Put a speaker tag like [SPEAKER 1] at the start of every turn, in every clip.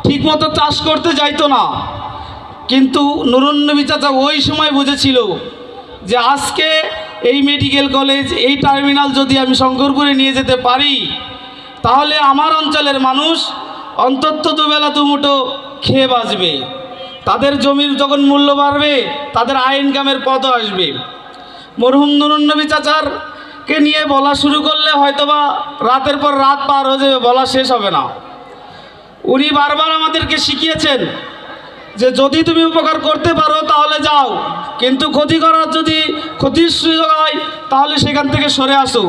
[SPEAKER 1] ঠিকমতো চাষ করতে যাইতো না, কিন্তু নুরুন নবী চাচা ওই সময় বুঝেছিল যে আজকে এই মেডিকেল কলেজ, এই টার্মিনাল যদি আমি শঙ্করপুরে নিয়ে যেতে পারি, তাহলে আমার অঞ্চলের মানুষ অন্তত দুবেলা দুমুঠো খেয়ে বাঁচবে, তাদের জমির যখন মূল্য বাড়বে, তাদের আয় ইনকামের পথও আসবে। মরহুম নুরুন নবী চাচারকে নিয়ে বলা শুরু করলে হয়তোবা রাতের পর রাত পার হয়ে যাবে, বলা শেষ হবে না। উনি বারবার আমাদেরকে শিখিয়েছেন যে যদি তুমি উপকার করতে পারো তাহলে যাও, কিন্তু ক্ষতি করার যদি ক্ষতির সুযোগ হয় তাহলে সেখান থেকে সরে আসো,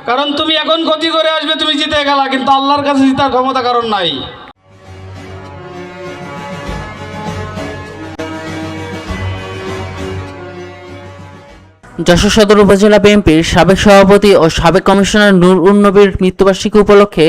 [SPEAKER 1] কারণ তুমি এখন ক্ষতি করে আসবে, তুমি জিতে গেলা, কিন্তু আল্লাহর কাছে জিতার ক্ষমতা কারণ নাই।
[SPEAKER 2] যশোর সদর উপজেলা বিএনপির সাবেক সভাপতি ও সাবেক কমিশনার নুরুন নবীর মৃত্যুবার্ষিকী উপলক্ষে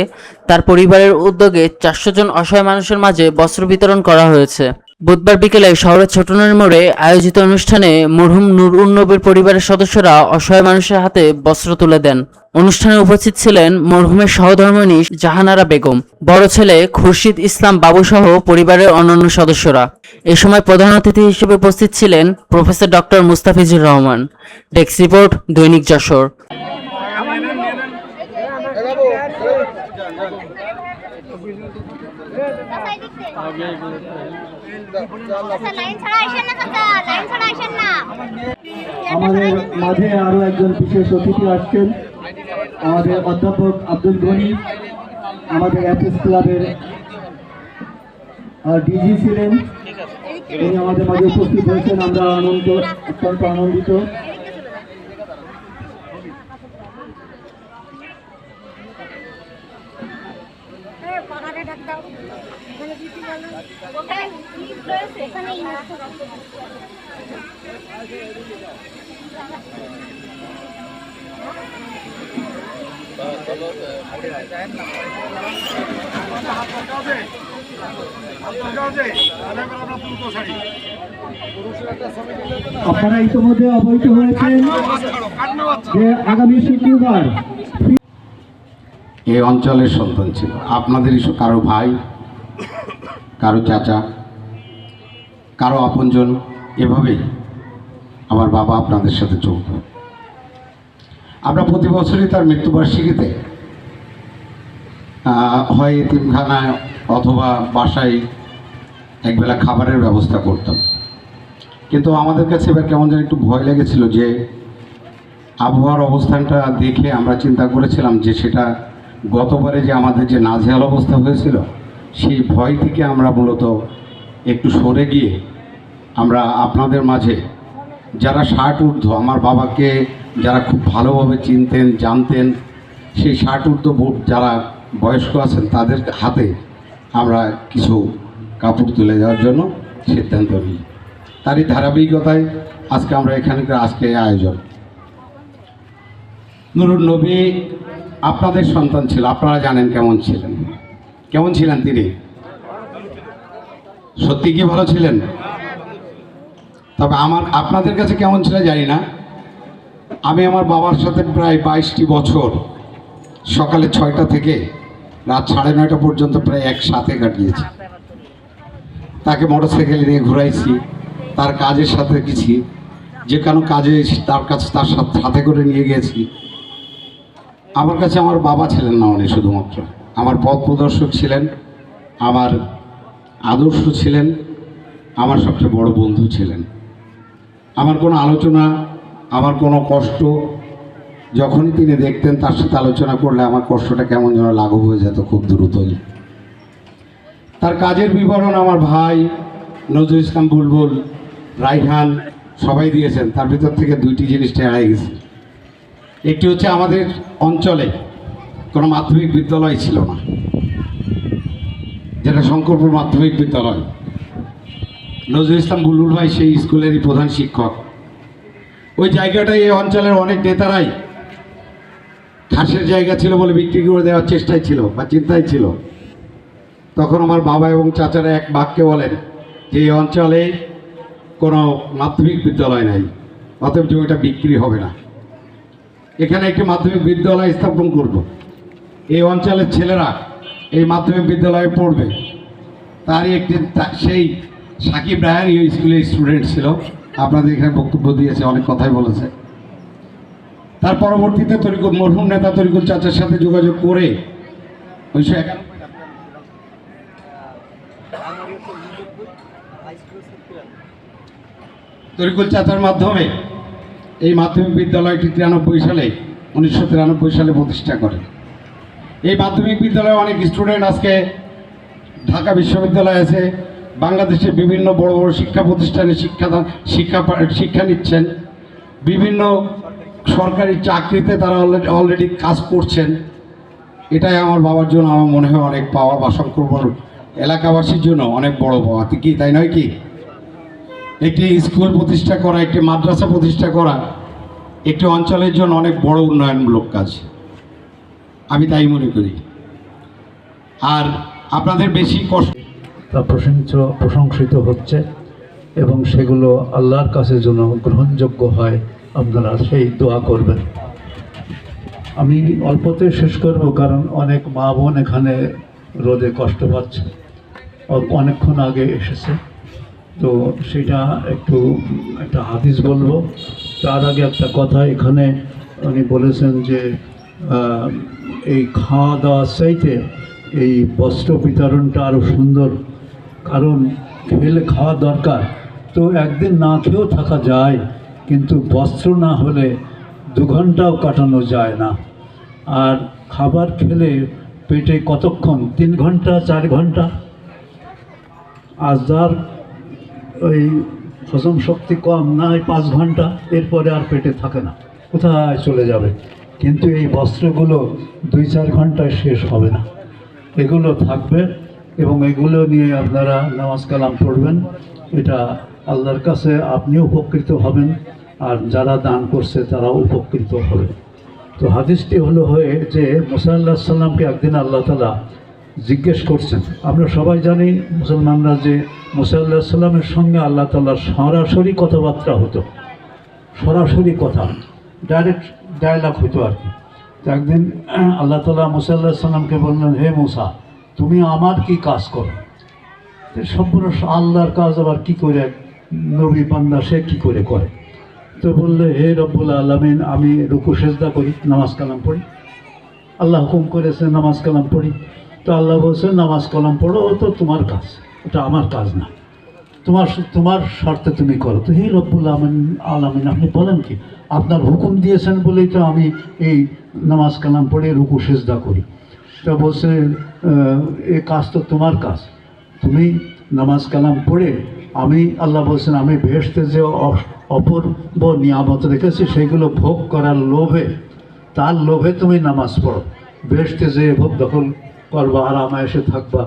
[SPEAKER 2] তার পরিবারের উদ্যোগে 400 জন অসহায় মানুষের মাঝে বস্ত্র বিতরণ করা হয়েছে। বুধবার বিকেলে শহরের ছোটনূর মোড়ে আয়োজিত অনুষ্ঠানে মরহুম নুরুন নবীর পরিবারের সদস্যরা অসহায় মানুষের হাতে বস্ত্র তুলে দেন। অনুষ্ঠানে উপস্থিত ছিলেন মরহুমের সহধর্মিণী জাহানারা বেগম, বড় ছেলে খুরশিদ ইসলাম বাবু সহ পরিবারের অন্যান্য সদস্যরা। এ সময় প্রধান অতিথি হিসেবে উপস্থিত ছিলেন professor doctor Mustafizur Rahman. Desk report, দৈনিক যশোর।
[SPEAKER 3] আমাদের মাঝে আরো একজন বিশেষ অতিথি আসছেন, আমাদের অধ্যাপক আব্দুল গনি, আমাদের এফএস ক্লাবের ডিজি ছিলেন, তিনি আমাদের মাঝে উপস্থিত হয়েছেন। আমরা অত্যন্ত আনন্দিত। আপনারা ইতিমধ্যে অবহিত হয়েছেন যে আগামী শুক্রবার
[SPEAKER 4] এই অঞ্চলের সন্তান ছিল, আপনাদেরই কারো ভাই, কারো চাচা, কারো আপনজন, এভাবেই আমার বাবা আপনাদের সাথে চলত। আমরা প্রতি বছরই তার মৃত্যুবার্ষিকীতে হয় এতিমখানায় অথবা বাসায় একবেলা খাবারের ব্যবস্থা করতাম, কিন্তু আমাদের কাছে এবার কেমন যেন একটু ভয় লেগেছিল যে আবহাওয়ার অবস্থানটা দেখে আমরা চিন্তা করেছিলাম যে সেটা গতবারে যে আমাদের যে নাজেহাল অবস্থা হয়েছিল, সেই ভয় থেকে আমরা মূলত একটু সরে গিয়ে আমরা আপনাদের মাঝে যারা 60 ঊর্ধ্ব, আমার বাবাকে যারা খুব ভালোভাবে চিনতেন জানতেন, সেই 60 ঊর্ধ্ব যারা বয়স্ক আছেন তাদের হাতে আমরা কিছু কাপড় তুলে দেওয়ার জন্য সিদ্ধান্ত নিই। তারই ধারাবাহিকতায় আজকে আমরা আজকে আয়োজন। নুরুন নবী আপনাদের সন্তান ছিল, আপনারা জানেন কেমন ছিলেন তিনি। সত্যি কি ভালো ছিলেন? তবে আপনাদের কাছে কেমন ছিল জানি না। আমি আমার বাবার সাথে প্রায় 22টি বছর সকালে 6টা থেকে রাত 9:30 পর্যন্ত প্রায় একসাথে কাটিয়েছি। তাকে মোটরসাইকেল নিয়ে ঘুরাইছি, তার কাজের সাথে গেছি, যে কোনো কাজে তার সাথে করে নিয়ে গেছি। আমার কাছে আমার বাবা ছিলেন না উনি শুধুমাত্র আমার পথ প্রদর্শক ছিলেন, আমার আদর্শ ছিলেন, আমার সবচেয়ে বড় বন্ধু ছিলেন। আমার কোনো আলোচনা, আমার কোনো কষ্ট যখনই তিনি দেখতেন, তার সাথে আলোচনা করলে আমার কষ্টটা কেমন যেন লাঘব হয়ে যেত খুব দ্রুতই। তার কাজের বিবরণ আমার ভাই নজরুল ইসলাম বুলবুল, রাইহান সবাই দিয়েছেন। তার ভিতর থেকে 2টি জিনিসটা এড়াই গেছে। একটি হচ্ছে আমাদের অঞ্চলে কোনো মাধ্যমিক বিদ্যালয় ছিল না, যেটা শঙ্করপুর মাধ্যমিক বিদ্যালয়। নজরুল ইসলাম বুলবুল ভাই সেই স্কুলেরই প্রধান শিক্ষক। ওই জায়গাটাই এই অঞ্চলের অনেক নেতারাই ঘাসের জায়গা ছিল বলে বিক্রি করে দেওয়ার চেষ্টায় ছিল বা চিন্তায় ছিল। তখন আমার বাবা এবং চাচারা এক বাক্যে বলেন যে এই অঞ্চলে কোনো মাধ্যমিক বিদ্যালয় নাই, অতএব জমিটা বিক্রি হবে না, এখানে একটি মাধ্যমিক বিদ্যালয় স্থাপন করব, এই অঞ্চলের ছেলেরা এই মাধ্যমিক বিদ্যালয়ে পড়বে। তারই একটি সেই সাকিব রায়হান এই স্কুলের স্টুডেন্ট ছিল, আপনাদের এখানে বক্তব্য দিয়েছে, অনেক কথাই বলেছে। তার পরবর্তীতে তরিকুল মরহুম নেতা তরিকুল চাচার সাথে যোগাযোগ করে 1991 তরিকুল চাচার মাধ্যমে এই মাধ্যমিক বিদ্যালয়টি 1993 সালে প্রতিষ্ঠা করে। এই মাধ্যমিক বিদ্যালয়ে অনেক স্টুডেন্ট আজকে ঢাকা বিশ্ববিদ্যালয় আছে, বাংলাদেশের বিভিন্ন বড় বড় শিক্ষা প্রতিষ্ঠানে শিক্ষা নিচ্ছেন, বিভিন্ন সরকারি চাকরিতে তারা অলরেডি কাজ করছেন। এটাই আমার বাবার জন্য আমার মনে হয় অনেক পাওয়া, বা শঙ্করপুর এলাকাবাসীর জন্য অনেক বড় পাওয়া, কি তাই নয় কি? একটি স্কুল প্রতিষ্ঠা করা, একটি মাদ্রাসা প্রতিষ্ঠা করা একটি অঞ্চলের জন্য অনেক বড় উন্নয়নমূলক কাজ, আমি তাই মনে করি। আর আপনাদের বেশি কষ্ট
[SPEAKER 5] তা প্রশংসিত হচ্ছে এবং সেগুলো আল্লাহর কাছে যেন গ্রহণযোগ্য হয়, আপনারা সেই দোয়া করবেন। আমি অল্পতে শেষ করব, কারণ অনেক মা বোন এখানে রোদে কষ্ট পাচ্ছে, অনেকক্ষণ আগে এসেছে, তো সেটা একটা হাদিস বলবো। তার আগে একটা কথা, এখানে উনি বলেছেন যে এই খাওয়া দাওয়ার চাইতে এই বস্ত্র বিতরণটা আরও সুন্দর, কারণ খেলে খাওয়া দরকার, তো একদিন না খেয়েও থাকা যায়, কিন্তু বস্ত্র না হলে 2 ঘন্টাও কাটানো যায় না। আর খাবার খেলে পেটে কতক্ষণ, 3 ঘন্টা 4 ঘন্টা, আর যার ওই হজম শক্তি কম, না 5 ঘন্টা, এরপরে আর পেটে থাকে না, কোথায় চলে যাবে। কিন্তু এই বস্ত্রগুলো 2-4 ঘন্টায় শেষ হবে না, এগুলো থাকবে এবং এগুলো নিয়ে আপনারা নামাজ কালাম পড়বেন। এটা আল্লাহর কাছে আপনিও উপকৃত হবেন, আর যারা দান করছে তারাও উপকৃত হবে। তো হাদিসটি হলো যে মুসা আলাইহিস সালামকে একদিন আল্লাহ তাআলা জিজ্ঞেস করছেন। আমরা সবাই জানি মুসলমানরা যে মুসা আলাইহিস সালামের সঙ্গে আল্লাহ তাআলার সরাসরি কথাবার্তা হতো, সরাসরি কথা, ডাইরেক্ট ডায়ালগ হতো আর কি। তো একদিন আল্লাহ তাআলা মুসা আলাইহিস সালামকে বললেন, হে মুসা, তুমি আমার কি কাজ করো? সম্পূর্ণ আল্লাহর কাজ আবার কি করে নবী বান্দা সে কি করে করে? তো বললে, হে রব্বুল আলামিন, আমি রুকু সেজদা করি, নামাজ কালাম পড়ি, আল্লাহ হুকুম করেছে নামাজ কালাম পড়ি। তো আল্লাহ বলছে, নামাজ কালাম পড়ো, ও তো তোমার কাজ, এটা আমার কাজ না, তোমার স্বার্থে তুমি করো। তো হে রব্বুল আলামিন, আপনি বলেন কি? আপনার হুকুম দিয়েছেন বলেই তো আমি এই নামাজ কালাম পড়ে রুকু সেজদা করি। তো বলছে, এই কাজ তো তোমার কাজ, তুমি নামাজ কালাম পড়ে, আমি আল্লাহ বলছেন আমি বেহেশতে যে অপূর্ব নিয়ামত রেখেছি সেইগুলো ভোগ করার লোভে, তার লোভে তুমি নামাজ পড়ো, বেহেশতে যে ভোগ দখল করবা, আরামে এসে থাকবা,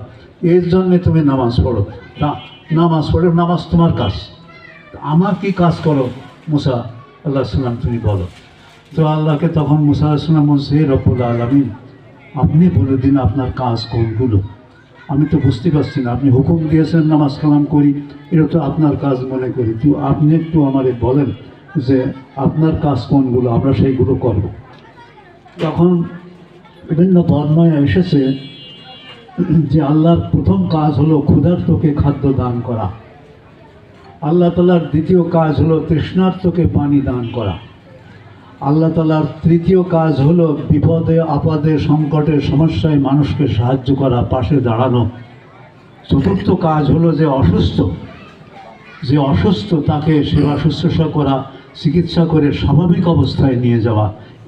[SPEAKER 5] এর জন্যে তুমি নামাজ পড়ো। নামাজ পড়ে, নামাজ তোমার কাজ, আমার কি কাজ করো মুসা আল্লাহ সাল্লাম তুমি বলো। তো আল্লাহকে তখন মুসা আলাইহিস সালাম বলছে, হে রব্বুল আলামিন, আপনি বলে দিন আপনার কাজ কোনগুলো, আমি তো বুঝতে পারছি না, আপনি হুকুম দিয়েছেন নামাজ কালাম করি, এটা তো আপনার কাজ মনে করি, তো আপনি একটু আমাদের বলেন যে আপনার কাজ কোনগুলো, আমরা সেইগুলো করব। তখন বিভিন্ন বর্ণনায় এসেছে যে আল্লাহর প্রথম কাজ হলো ক্ষুধার্তকে খাদ্য দান করা, আল্লাহ তাআলার দ্বিতীয় কাজ হলো তৃষ্ণার্তকে পানি দান করা, আল্লাহ তাআলার তৃতীয় কাজ হলো বিপদে আপদে সংকটে সমস্যায় মানুষকে সাহায্য করা, পাশে দাঁড়ানো। চতুর্থ কাজ হলো যে অসুস্থ তাকে সেবা শুশ্রূষা করা, চিকিৎসা করে স্বাভাবিক অবস্থায় নিয়ে যাওয়া।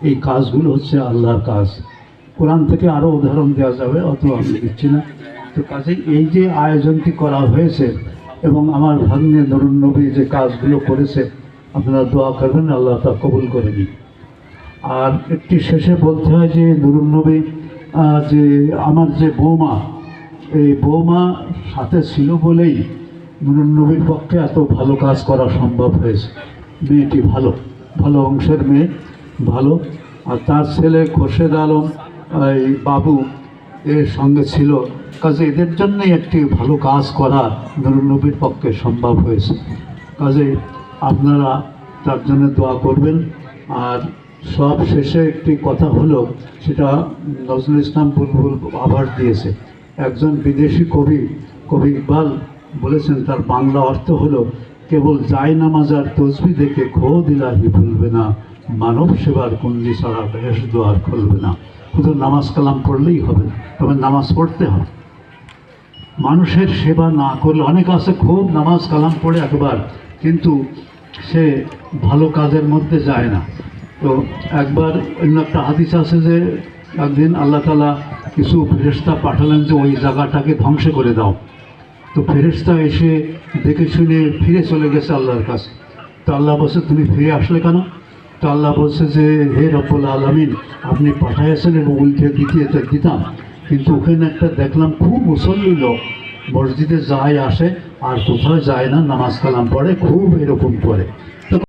[SPEAKER 5] এই কাজগুলো হচ্ছে আল্লাহর কাজ। কোরআন থেকে আরও উদাহরণ দেওয়া যাবে, অত আমি দিচ্ছি না। তো কাজেই এই যে আয়োজনটি করা হয়েছে এবং আমার ভাগ্নে নূরুন নবী যে কাজগুলো করেছে, আপনারা দোয়া করবেন আল্লাহ তা কবুল করে নিন। আর একটি শেষে বলতে হয় যে নূরুন নবী যে আমার যে বৌমা, এই বৌমা সাথে ছিল বলেই নূরুন নবীর পক্ষে এত ভালো কাজ করা সম্ভব হয়েছে। মেয়েটি ভালো অংশের মেয়ে, ভালো। আর তার ছেলে খোরশেদ আলম এই বাবু এর সঙ্গে ছিল, কাজে এদের জন্যই একটি ভালো কাজ করা নূরুন নবীর পক্ষে সম্ভব হয়েছে। কাজে আপনারা তার জন্য দোয়া করবেন। আর সব শেষে একটি কথা হলো, সেটা নজরুল ইসলাম বুলবুল আভাস দিয়েছে। একজন বিদেশি কবি কবি ইকবাল বলেছেন, তার বাংলা অর্থ হলো, কেবল যায় নামাজ আর তসবি দেখে খোদ ইলাহি ভুলবে না, মানব সেবার কুঞ্জি ছাড়া বেশ দুয়ার খুলবে না। শুধু নামাজ কালাম পড়লেই হবে না, তবে নামাজ পড়তে হবে। মানুষের সেবা না করলে, অনেক আছে খুব নামাজ কালাম পড়ে একবার, কিন্তু সে ভালো কাজের মধ্যে যায় না। তো একবার অন্য একটা হাদিস আছে যে একদিন আল্লাহ তাআলা কিছু ফেরেশতা পাঠালেন যে ওই জায়গাটাকে ধ্বংস করে দাও। তো ফেরেশতা এসে দেখে শুনে ফিরে চলে গেছে আল্লাহর কাছে। তো আল্লাহ বলছে, তুমি ফিরে আসলে কেন? তো আল্লাহ বলছে যে, হে রব্বুল আলামিন, আপনি পাঠাইয়াছেন এবং উল্টে দিতাম, কিন্তু ওখানে একটা দেখলাম খুব মুসল্লি লোক মসজিদে যায় আসে আর কোথাও যায় না, নামাজ কালাম পড়ে, খুব এরকম করে। তখন